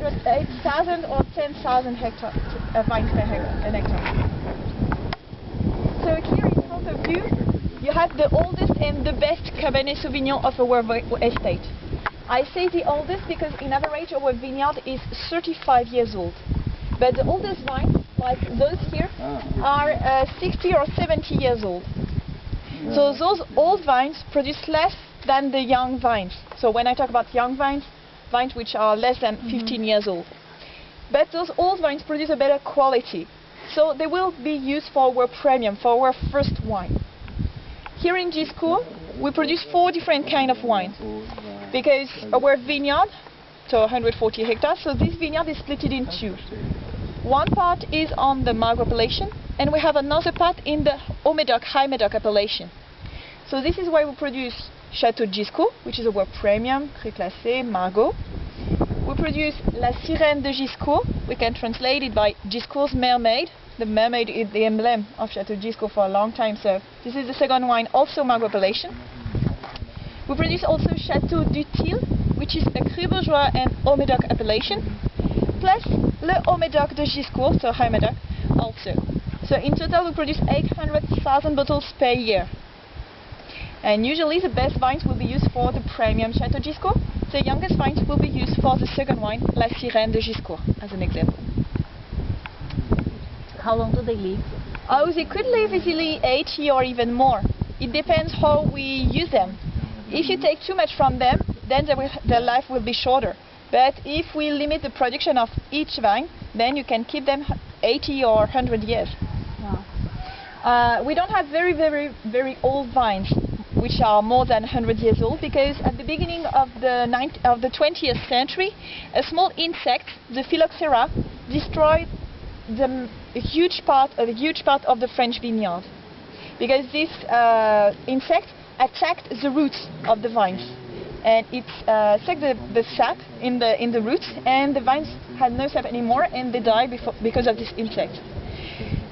8,000 or 10,000 vines per hectare. So here in front of you, you have the oldest and the best Cabernet Sauvignon of our estate. I say the oldest because in average our vineyard is 35 years old. But the oldest vines, like those here, are 60 or 70 years old. So those old vines produce less than the young vines. So when I talk about young vines, vines which are less than 15 years old. But those old vines produce a better quality. So they will be used for our premium, for our first wine. Here in Giscours, we produce 4 different kinds of wines. Because our vineyard, so 140 hectares, so this vineyard is split in 2. One part is on the Margaux appellation, and we have another part in the Haut-Médoc, High Médoc appellation. So this is why we produce Chateau Giscours, which is our premium, Cru Classé, Margaux. We produce La Sirène de Giscours. We can translate it by Giscours Mermaid. The mermaid is the emblem of Chateau Giscours for a long time, so this is the second wine, also Margaux appellation. We produce also Chateau du Til, which is a Cru Bourgeois and Haut-Médoc appellation, plus le Haut-Médoc de Giscours, so High Médoc also. So in total we produce 800,000 bottles per year. And usually the best vines will be used for the premium Chateau Giscours. The youngest vines will be used for the second wine, La Sirène de Giscours, as an example. How long do they live? Oh, they could live easily 80 or even more. It depends how we use them. If you take too much from them, then their life will be shorter. But if we limit the production of each vine, then you can keep them 80 or 100 years. Wow. We don't have very old vines, which are more than 100 years old, because at the beginning of the 20th century, a small insect, the phylloxera, destroyed a huge part of the French vineyard, because this insect attacked the roots of the vines, and it sucked the sap in the roots, and the vines had no sap anymore, and they died because of this insect.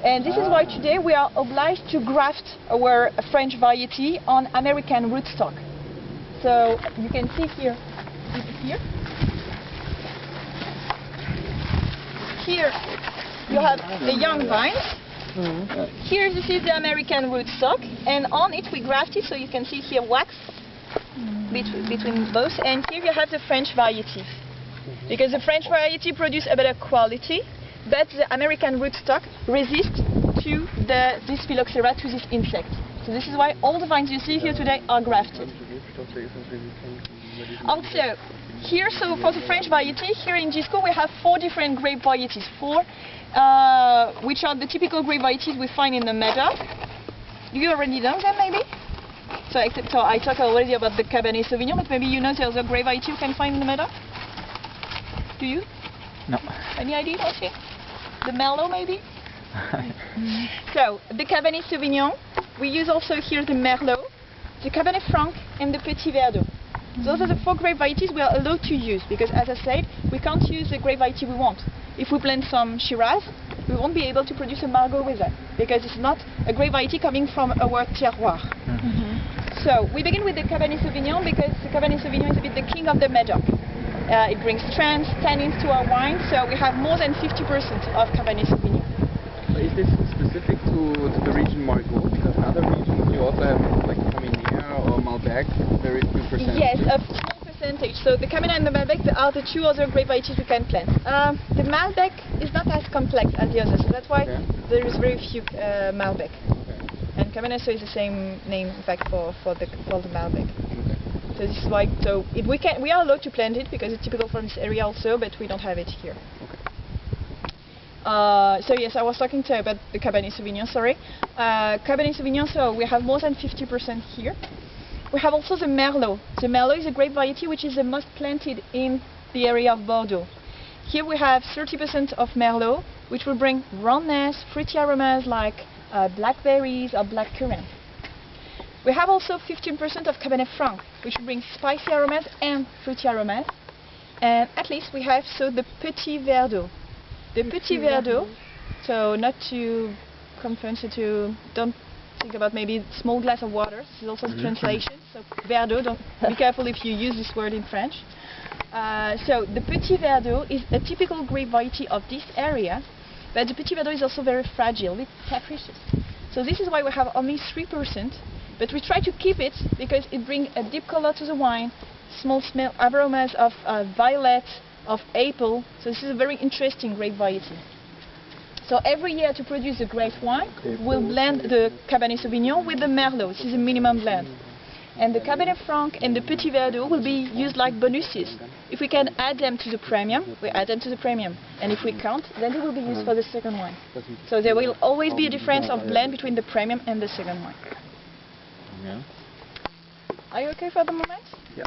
And this is why today we are obliged to graft our French variety on American rootstock. So you can see here. Here you have the young vines. Here this is the American rootstock, and on it we graft it, so you can see here wax between both, and here you have the French variety. Because the French variety produce a better quality, but the American rootstock resists to this phylloxera, to this insect. So this is why all the vines you see here today are grafted. Also, here, so for the French variety, here in Giscours we have 4 different grape varieties, which are the typical grape varieties we find in the Médoc. Do you already know them, maybe? So I talked already about the Cabernet Sauvignon, but maybe you know the other grape variety you can find in the Médoc? Do you? No. Any idea, okay? The Merlot, maybe? So, the Cabernet Sauvignon, we use also here the Merlot, the Cabernet Franc, and the Petit Verdot. Those are the 4 grape varieties we are allowed to use, because as I said, we can't use the grape variety we want. If we plant some Shiraz, we won't be able to produce a Margaux with that, because it's not a grape variety coming from our terroir. So, we begin with the Cabernet Sauvignon, because the Cabernet Sauvignon is a bit the king of the Médoc. It brings strength, tannins to our wine, so we have more than 50% of Cabernet Sauvignon. Is this specific to the region Margaux? Because in other regions you also have like Cominière or Malbec, very few percentage. Yes, a small percentage. So the Cominière and the Malbec are the 2 other grape varieties we can plant. The Malbec is not as complex as the others, so that's why there is very few Malbec. And Cabernet is the same name, in fact, for the Malbec. So this is why. So we are allowed to plant it because it's typical from this area also, but we don't have it here. So yes, I was talking about the Cabernet Sauvignon, sorry. Cabernet Sauvignon, so we have more than 50% here. We have also the Merlot. The Merlot is a grape variety which is the most planted in the area of Bordeaux. Here we have 30% of Merlot, which will bring roundness, fruity aromas like blackberries or blackcurrant. We have also 15% of Cabernet Franc, which will bring spicy aromas and fruity aromas. And at least we have the Petit Verdot. The Petit Verdot, so not to confirm, so to don't think about maybe small glass of water. This is also the translation. So Verdot, don't be careful if you use this word in French. So the Petit Verdot is a typical grape variety of this area, but the Petit Verdot is also very fragile, it's capricious. So this is why we have only 3%, but we try to keep it because it brings a deep color to the wine, small smell aromas of violet, of apple. So this is a very interesting grape variety. So every year to produce a great wine, we'll blend the Cabernet Sauvignon with the Merlot. This is a minimum blend. And the Cabernet Franc and the Petit Verdot will be used like bonuses. If we can add them to the premium, we add them to the premium. And if we can't, then they will be used for the second wine. So there will always be a difference of blend between the premium and the second wine. Yeah. Are you okay for the moment? Yeah.